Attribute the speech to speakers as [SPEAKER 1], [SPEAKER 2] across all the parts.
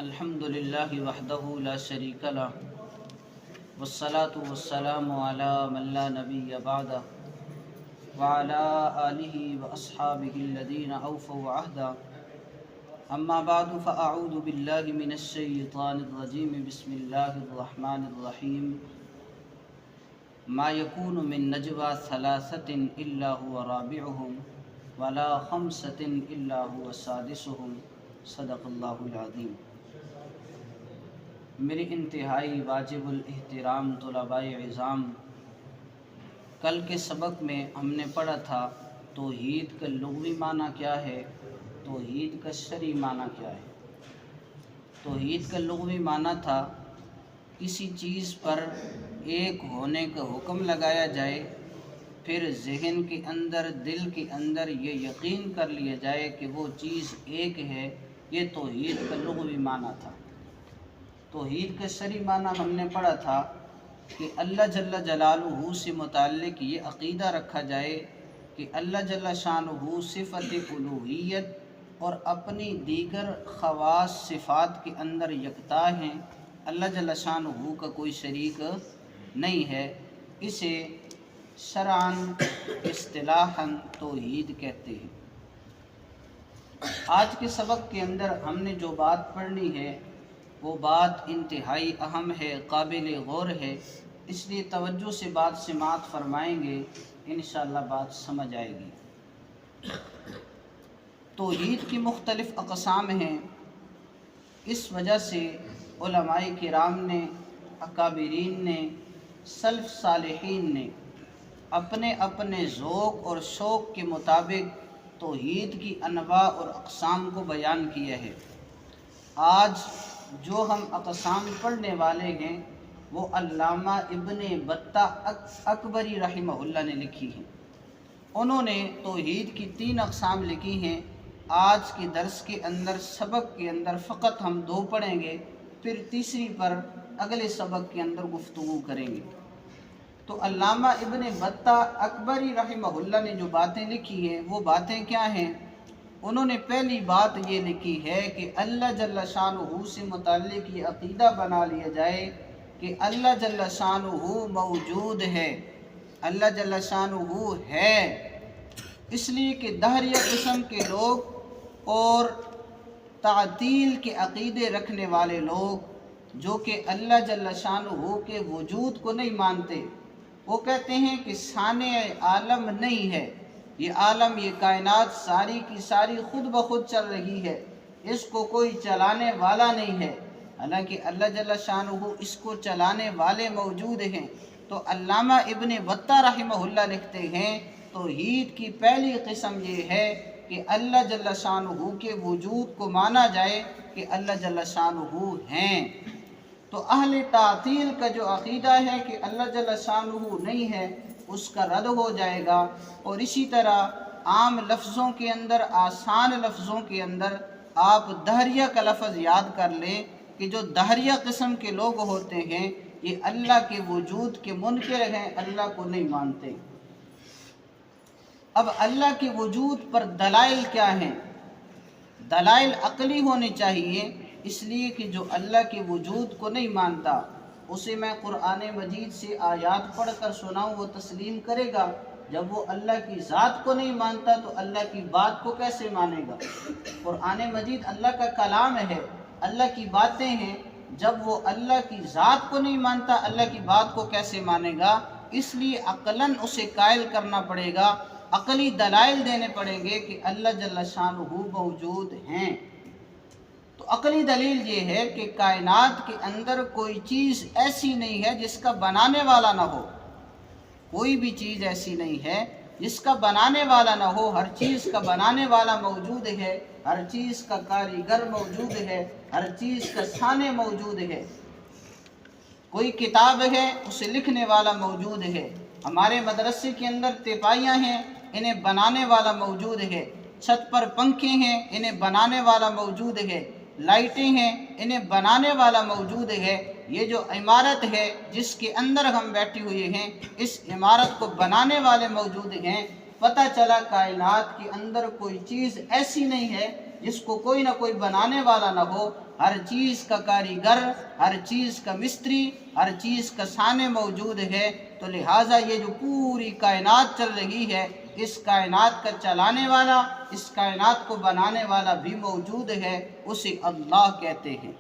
[SPEAKER 1] الحمد للہ وحدہ لا شریک لہ والصلاة والسلام علی من لا نبی بعدہ وعلی آلہ واصحابہ الذین اوفوا عہدہ اما بعد فاعوذ باللہ من الشیطان الرجیم بسم اللہ الرحمن الرحیم ما یکون من نجوى ثلاثة الا هو رابعهم ولا خمسة الا هو سادسهم صدق اللہ العظیم۔ میری انتہائی واجب الاحترام طلباء اعزام، کل کے سبق میں ہم نے پڑھا تھا توحید کا لغوی معنی کیا ہے، توحید کا شرعی معنی کیا ہے۔ توحید کا لغوی معنی تھا کسی چیز پر ایک ہونے کا حکم لگایا جائے، پھر ذہن کے اندر دل کے اندر یہ یقین کر لیا جائے کہ وہ چیز ایک ہے، یہ توحید کا لغوی معنی تھا۔ توحید کا شرعی معنی ہم نے پڑھا تھا کہ اللہ جل جلالہ سے متعلق یہ عقیدہ رکھا جائے کہ اللہ جل شانہ صفت الوہیت اور اپنی دیگر خواص صفات کے اندر یکتا ہیں، اللہ جل شانہ کا کوئی شریک نہیں ہے۔ اسے شرعاً اصطلاحاً توحید کہتے ہیں۔ آج کے سبق کے اندر ہم نے جو بات پڑھنی ہے وہ بات انتہائی اہم ہے، قابل غور ہے، اس لیے توجہ سے بات سماعت فرمائیں گے، انشاءاللہ بات سمجھ آئے گی۔ توحید کی مختلف اقسام ہیں، اس وجہ سے علماء کرام نے، اکابرین نے، سلف صالحین نے اپنے اپنے ذوق اور شوق کے مطابق توحید کی انواع اور اقسام کو بیان کیا ہے۔ آج جو ہم اقسام پڑھنے والے ہیں وہ علامہ ابن بطہ اکبری رحمہ اللہ نے لکھی ہیں۔ انہوں نے توحید کی 3 اقسام لکھی ہیں۔ آج کے درس کے اندر، سبق کے اندر فقط ہم 2 پڑھیں گے، پھر تیسری پر اگلے سبق کے اندر گفتگو کریں گے۔ تو علامہ ابن بطہ اکبری رحمہ اللہ نے جو باتیں لکھی ہیں وہ باتیں کیا ہیں؟ انہوں نے پہلی بات یہ لکھی ہے کہ اللہ جل شانہ سے متعلق یہ عقیدہ بنا لیا جائے کہ اللہ جل شانہ موجود ہے، اللہ جل شانہ ہے، اس لیے کہ دہریہ قسم کے لوگ اور تعطیل کے عقیدے رکھنے والے لوگ جو کہ اللہ جل شانہ کے وجود کو نہیں مانتے، وہ کہتے ہیں کہ صانع عالم نہیں ہے، یہ عالم، یہ کائنات ساری کی ساری خود بخود چل رہی ہے، اس کو کوئی چلانے والا نہیں ہے، حالانکہ اللہ جل شانہ اس کو چلانے والے موجود ہیں۔ تو علامہ ابن بطہ رحمہ اللہ لکھتے ہیں توحید کی پہلی قسم یہ ہے کہ اللہ جل شانہ کے وجود کو مانا جائے کہ اللہ جل شانہ ہیں۔ تو اہل تعطیل کا جو عقیدہ ہے کہ اللہ جل شانہ نہیں ہے، اس کا رد ہو جائے گا۔ اور اسی طرح عام لفظوں کے اندر، آسان لفظوں کے اندر آپ دہریہ کا لفظ یاد کر لیں کہ جو دہریہ قسم کے لوگ ہوتے ہیں یہ اللہ کے وجود کے منکر ہیں، اللہ کو نہیں مانتے۔ اب اللہ کے وجود پر دلائل کیا ہیں؟ دلائل عقلی ہونی چاہیے، اس لیے کہ جو اللہ کے وجود کو نہیں مانتا اسے میں قرآن مجید سے آیات پڑھ کر سناؤں وہ تسلیم کرے گا۔ جب وہ اللہ کی ذات کو نہیں مانتا تو اللہ کی بات کو کیسے مانے گا؟ قرآن مجید اللہ کا کلام ہے، اللہ کی باتیں ہیں، جب وہ اللہ کی ذات کو نہیں مانتا اللہ کی بات کو کیسے مانے گا؟ اس لیے عقلاً اسے قائل کرنا پڑے گا، عقلی دلائل دینے پڑیں گے کہ اللہ جل شانہ موجود ہیں۔ تو عقلی دلیل یہ ہے کہ کائنات کے اندر کوئی چیز ایسی نہیں ہے جس کا بنانے والا نہ ہو، کوئی بھی چیز ایسی نہیں ہے جس کا بنانے والا نہ ہو، ہر چیز کا بنانے والا موجود ہے، ہر چیز کا کاریگر موجود ہے، ہر چیز کا صانع موجود ہے۔ کوئی کتاب ہے، اسے لکھنے والا موجود ہے۔ ہمارے مدرسے کے اندر تپائیاں ہیں، انہیں بنانے والا موجود ہے۔ چھت پر پنکھے ہیں، انہیں بنانے والا موجود ہے۔ لائٹیں ہیں، انہیں بنانے والا موجود ہے۔ یہ جو عمارت ہے جس کے اندر ہم بیٹھے ہوئے ہیں، اس عمارت کو بنانے والے موجود ہیں۔ پتہ چلا کائنات کے اندر کوئی چیز ایسی نہیں ہے جس کو کوئی نہ کوئی بنانے والا نہ ہو، ہر چیز کا کاریگر، ہر چیز کا مستری، ہر چیز کا سانے موجود ہے۔ تو لہٰذا یہ جو پوری کائنات چل رہی ہے، اس کائنات کا چلانے والا، اس کائنات کو بنانے والا بھی موجود ہے، اسے اللہ کہتے ہیں۔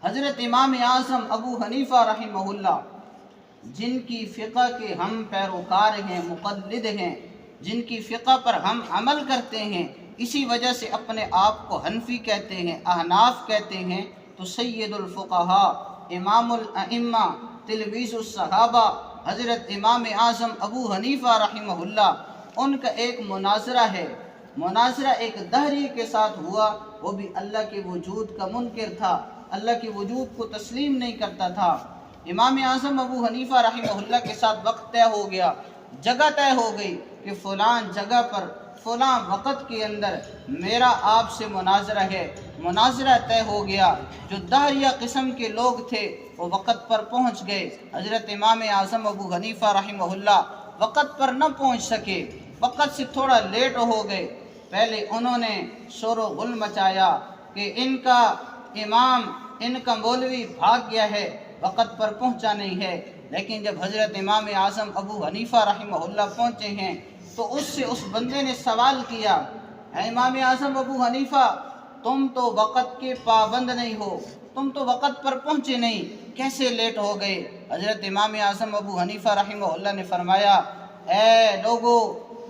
[SPEAKER 1] حضرت امام اعظم ابو حنیفہ رحمہ اللہ، جن کی فقہ کے ہم پیروکار ہیں، مقلد ہیں، جن کی فقہ پر ہم عمل کرتے ہیں، اسی وجہ سے اپنے آپ کو حنفی کہتے ہیں، احناف کہتے ہیں، تو سید الفقہاء، امام الائمہ، تلمیذ الصحابہ، حضرت امام اعظم ابو حنیفہ رحمہ اللہ، ان کا ایک مناظرہ ہے۔ مناظرہ ایک دہری کے ساتھ ہوا، وہ بھی اللہ کے وجود کا منکر تھا، اللہ کے وجود کو تسلیم نہیں کرتا تھا۔ امام اعظم ابو حنیفہ رحمہ اللہ کے ساتھ وقت طے ہو گیا، جگہ طے ہو گئی کہ فلاں جگہ پر فلاں وقت کے اندر میرا آپ سے مناظرہ ہے۔ مناظرہ طے ہو گیا، جو دہریہ قسم کے لوگ تھے وہ وقت پر پہنچ گئے۔ حضرت امام اعظم ابو حنیفہ رحمہ اللہ وقت پر نہ پہنچ سکے، وقت سے تھوڑا لیٹ ہو گئے۔ پہلے انہوں نے شور و غل مچایا کہ ان کا امام، ان کا مولوی بھاگ گیا ہے، وقت پر پہنچا نہیں ہے۔ لیکن جب حضرت امام اعظم ابو حنیفہ رحمہ اللہ پہنچے ہیں تو اس سے اس بندے نے سوال کیا، اے امام اعظم ابو حنیفہ، تم تو وقت کے پابند نہیں ہو، تم تو وقت پر پہنچے نہیں، کیسے لیٹ ہو گئے؟ حضرت امام اعظم ابو حنیفہ رحمہ اللہ نے فرمایا، اے لوگو،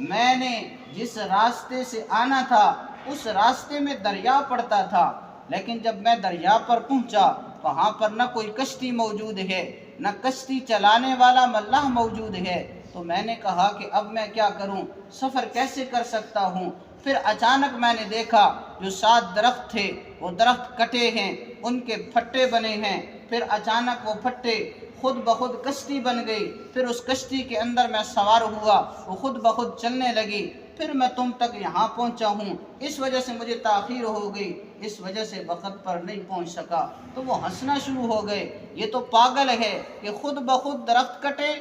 [SPEAKER 1] میں نے جس راستے سے آنا تھا اس راستے میں دریا پڑتا تھا، لیکن جب میں دریا پر پہنچا وہاں پر نہ کوئی کشتی موجود ہے، نہ کشتی چلانے والا ملاح موجود ہے۔ تو میں نے کہا کہ اب میں کیا کروں، سفر کیسے کر سکتا ہوں؟ پھر اچانک میں نے دیکھا جو 7 درخت تھے وہ درخت کٹے ہیں، ان کے پھٹے بنے ہیں۔ پھر اچانک وہ پھٹے خود بخود کشتی بن گئی، پھر اس کشتی کے اندر میں سوار ہوا، وہ خود بخود چلنے لگی، پھر میں تم تک یہاں پہنچا ہوں، اس وجہ سے مجھے تاخیر ہو گئی، اس وجہ سے وقت پر نہیں پہنچ سکا۔ تو وہ ہنسنا شروع ہو گئے، یہ تو پاگل ہے کہ خود بخود درخت کٹے،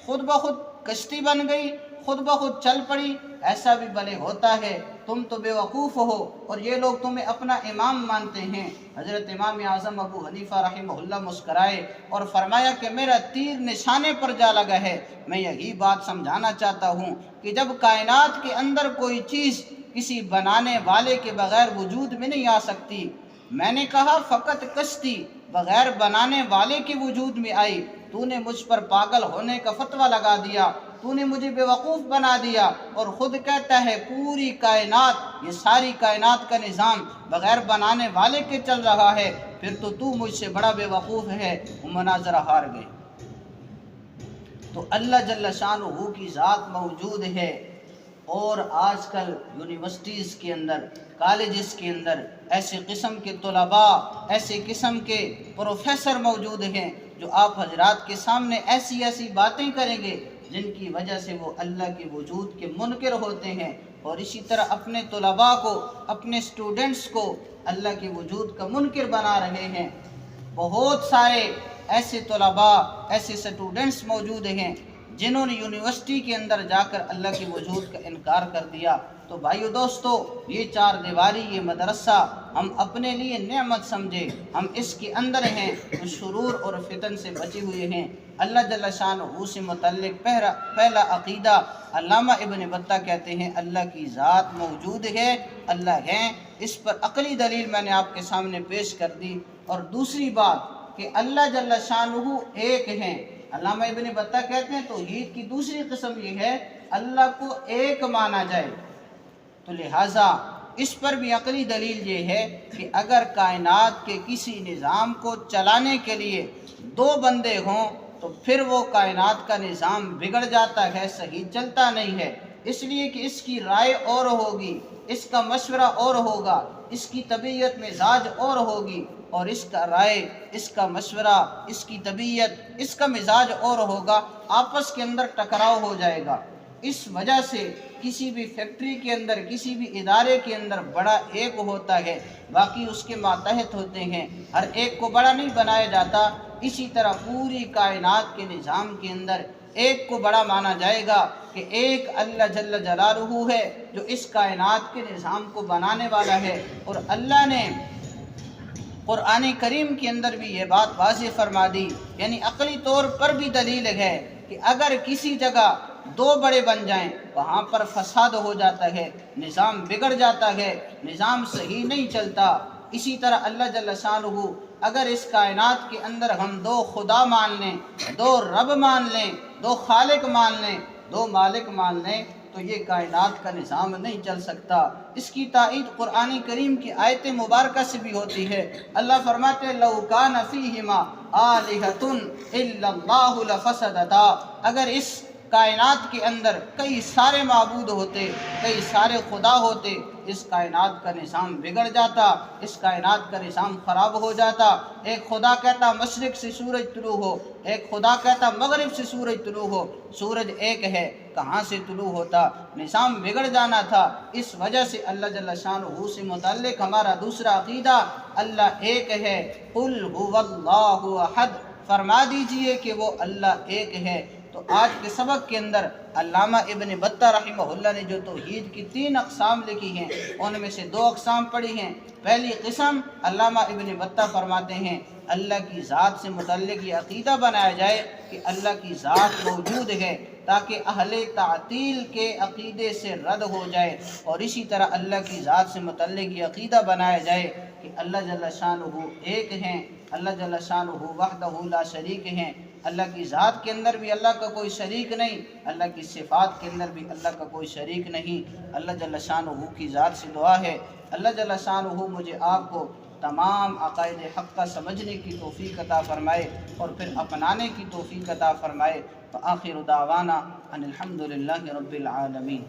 [SPEAKER 1] خود بخود کشتی بن گئی، خود بخود چل پڑی، ایسا بھی بھلے ہوتا ہے؟ تم تو بے وقوف ہو اور یہ لوگ تمہیں اپنا امام مانتے ہیں۔ حضرت امام اعظم ابو حنیفہ رحمہ اللہ مسکرائے اور فرمایا کہ میرا تیر نشانے پر جا لگا ہے۔ میں یہی بات سمجھانا چاہتا ہوں کہ جب کائنات کے اندر کوئی چیز کسی بنانے والے کے بغیر وجود میں نہیں آ سکتی، میں نے کہا فقط کشتی بغیر بنانے والے کے وجود میں آئی، تو نے مجھ پر پاگل ہونے کا فتویٰ لگا دیا، تو نے مجھے بے وقوف بنا دیا، اور خود کہتا ہے پوری کائنات، یہ ساری کائنات کا نظام بغیر بنانے والے کے چل رہا ہے، پھر تو مجھ سے بڑا بے وقوف ہے۔ وہ مناظرہ ہار گئے۔ تو اللہ جل شانہ کی ذات موجود ہے، اور آج کل یونیورسٹیز کے اندر، کالجز کے اندر ایسے قسم کے طلباء، ایسے قسم کے پروفیسر موجود ہیں جو آپ حضرات کے سامنے ایسی ایسی باتیں کریں گے جن کی وجہ سے وہ اللہ کے وجود کے منکر ہوتے ہیں، اور اسی طرح اپنے طلباء کو، اپنے اسٹوڈنٹس کو اللہ کے وجود کا منکر بنا رہے ہیں۔ بہت سارے ایسے طلباء، ایسے اسٹوڈنٹس موجود ہیں جنہوں نے یونیورسٹی کے اندر جا کر اللہ کے وجود کا انکار کر دیا۔ تو بھائیو دوستو، یہ 4 دیواری، یہ مدرسہ ہم اپنے لیے نعمت سمجھے، ہم اس کے اندر ہیں تو شرور اور فتن سے بچے ہوئے ہیں۔ اللہ جل شانہ سے متعلق پہلا عقیدہ علامہ ابن بطہ کہتے ہیں اللہ کی ذات موجود ہے، اللہ ہیں، اس پر عقلی دلیل میں نے آپ کے سامنے پیش کر دی۔ اور دوسری بات کہ اللہ جل شانہ ایک ہیں۔ علامہ ابن بطہ کہتے ہیں توحید کی دوسری قسم یہ ہے اللہ کو ایک مانا جائے، تو لہٰذا اس پر بھی عقلی دلیل یہ ہے کہ اگر کائنات کے کسی نظام کو چلانے کے لیے 2 بندے ہوں تو پھر وہ کائنات کا نظام بگڑ جاتا ہے، صحیح چلتا نہیں ہے، اس لیے کہ اس کی رائے اور ہوگی، اس کا مشورہ اور ہوگا، اس کی طبیعت مزاج اور ہوگی، اور اس کا رائے، اس کا مشورہ، اس کی طبیعت، اس کا مزاج اور ہوگا، آپس کے اندر ٹکراؤ ہو جائے گا۔ اس وجہ سے کسی بھی فیکٹری کے اندر، کسی بھی ادارے کے اندر بڑا ایک ہوتا ہے، باقی اس کے ماتحت ہوتے ہیں، ہر ایک کو بڑا نہیں بنایا جاتا۔ اسی طرح پوری کائنات کے نظام کے اندر ایک کو بڑا مانا جائے گا کہ ایک اللہ جل جلالہ ہے جو اس کائنات کے نظام کو بنانے والا ہے، اور اللہ نے قرآن کریم کے اندر بھی یہ بات واضح فرما دی، یعنی عقلی طور پر بھی دلیل ہے کہ اگر کسی جگہ دو بڑے بن جائیں وہاں پر فساد ہو جاتا ہے، نظام بگڑ جاتا ہے، نظام صحیح نہیں چلتا۔ اسی طرح اللہ جل شانہ اگر اس کائنات کے اندر ہم دو خدا مان لیں، دو رب مان لیں، دو خالق مان لیں، دو مالک مان لیں، تو یہ کائنات کا نظام نہیں چل سکتا۔ اس کی تائید قرآن کریم کی آیت مبارکہ سے بھی ہوتی ہے۔ اللہ فرماتے ہیں لَوْ كَانَ فِيهِمَا آلِهَةٌ إِلَّا اللَّهُ لَفَسَدَتَا، اگر اس کائنات کے اندر کئی سارے معبود ہوتے، کئی سارے خدا ہوتے، اس کائنات کا نظام بگڑ جاتا، اس کائنات کا نظام خراب ہو جاتا۔ ایک خدا کہتا مشرق سے سورج طلوع ہو، ایک خدا کہتا مغرب سے سورج طلوع ہو، سورج ایک ہے، کہاں سے طلوع ہوتا؟ نظام بگڑ جانا تھا۔ اس وجہ سے اللہ جل شانہ سے متعلق ہمارا دوسرا عقیدہ اللہ ایک ہے۔ قُلْ هُوَ اللَّهُ أَحَدٌ، فرما دیجئے کہ وہ اللہ ایک ہے۔ تو آج کے سبق کے اندر علامہ ابن بطہ رحمہ اللہ نے جو توحید کی 3 اقسام لکھی ہیں ان میں سے 2 اقسام پڑھی ہیں۔ پہلی قسم علامہ ابن بطہ فرماتے ہیں اللہ کی ذات سے متعلق یہ عقیدہ بنایا جائے کہ اللہ کی ذات موجود ہے، تاکہ اہل تعطیل کے عقیدے سے رد ہو جائے، اور اسی طرح اللہ کی ذات سے متعلق یہ عقیدہ بنایا جائے کہ اللہ جل شانہ ایک ہیں، اللہ جل شانہ وحدہ لا شریک ہیں۔ اللہ کی ذات کے اندر بھی اللہ کا کوئی شریک نہیں، اللہ کی صفات کے اندر بھی اللہ کا کوئی شریک نہیں۔ اللہ جل شانہ کی ذات سے دعا ہے اللہ جل شانہ مجھے آپ کو تمام عقائد حق کا سمجھنے کی توفیق عطا فرمائے اور پھر اپنانے کی توفیق عطا فرمائے۔ وآخر دعوانا ان الحمد للہ رب العالمین۔